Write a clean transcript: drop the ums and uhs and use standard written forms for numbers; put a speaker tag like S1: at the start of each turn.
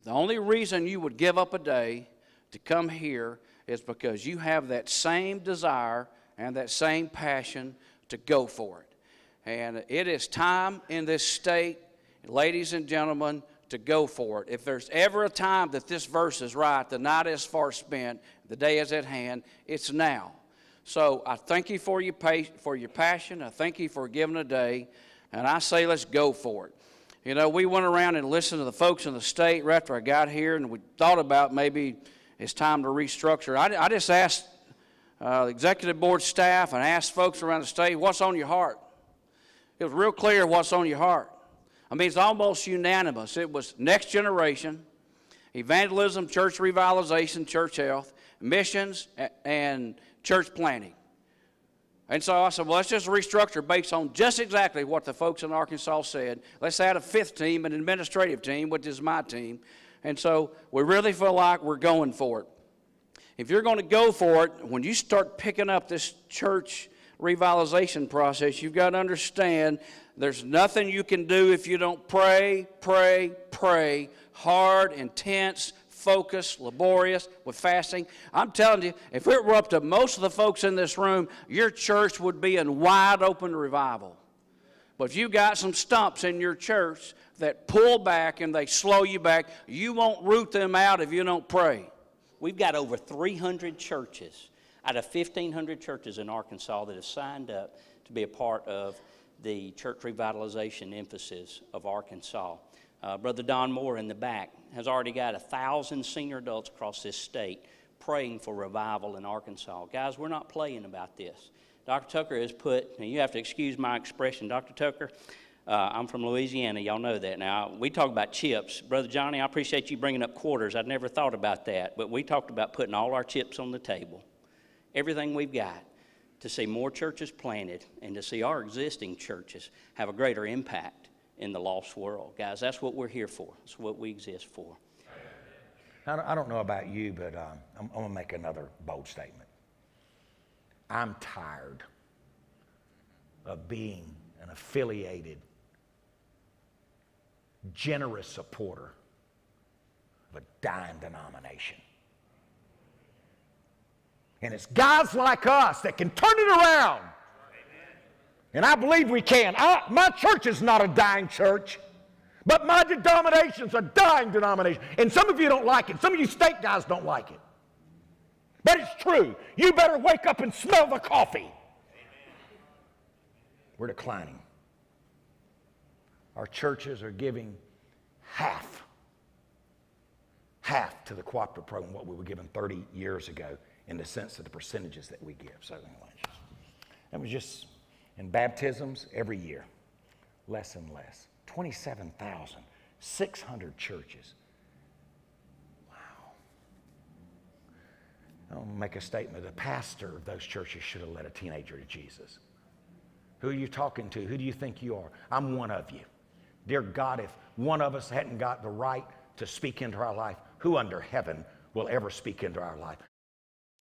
S1: The only reason you would give up a day to come here is because you have that same desire and that same passion to go for it. And it is time in this state, ladies and gentlemen, to go for it. If there's ever a time that this verse is right, the night is far spent, the day is at hand, it's now. So I thank you for your passion. I thank you for giving a day. And I say let's go for it. You know, we went around and listened to the folks in the state right after I got here, and we thought about maybe it's time to restructure. I just asked the executive board staff and asked folks around the state, what's on your heart? It was real clear what's on your heart. I mean, it's almost unanimous. It was next generation, evangelism, church revitalization, church health, missions, and church planting. And so I said, well, let's just restructure based on just exactly what the folks in Arkansas said. Let's add a fifth team, an administrative team, which is my team. And so we really feel like we're going for it. If you're going to go for it, when you start picking up this church revitalization process, you've got to understand there's nothing you can do if you don't pray, pray, pray, hard, intense, focused, laborious, with fasting. I'm telling you, if it were up to most of the folks in this room, your church would be in wide open revival. But if you've got some stumps in your church that pull back and they slow you back, you won't root them out if you don't pray.
S2: We've got over 300 churches out of 1,500 churches in Arkansas that have signed up to be a part of the church revitalization emphasis of Arkansas. Brother Don Moore in the back has already got 1,000 senior adults across this state praying for revival in Arkansas. Guys, we're not playing about this. Dr. Tucker has put, and you have to excuse my expression, Dr. Tucker, I'm from Louisiana, y'all know that. Now, we talk about chips. Brother Johnny, I appreciate you bringing up quarters. I'd never thought about that, but we talked about putting all our chips on the table, everything we've got, to see more churches planted and to see our existing churches have a greater impact in the lost world. Guys, that's what we're here for. That's what we exist for.
S3: I don't know about you, but I'm going to make another bold statement. I'm tired of being an affiliated, generous supporter of a dying denomination. And it's guys like us that can turn it around. And I believe we can. My church is not a dying church, but my denomination's a dying denomination. And some of you don't like it. Some of you state guys don't like it. But it's true. You better wake up and smell the coffee. We're declining. Our churches are giving half to the cooperative program what we were given 30 years ago in the sense of the percentages that we give. So anyway, that was just... And baptisms every year, less and less. 27,600 churches. Wow. I'll make a statement. The pastor of those churches should have led a teenager to Jesus. Who are you talking to? Who do you think you are? I'm one of you. Dear God, if one of us hadn't got the right to speak into our life, who under heaven will ever speak into our life?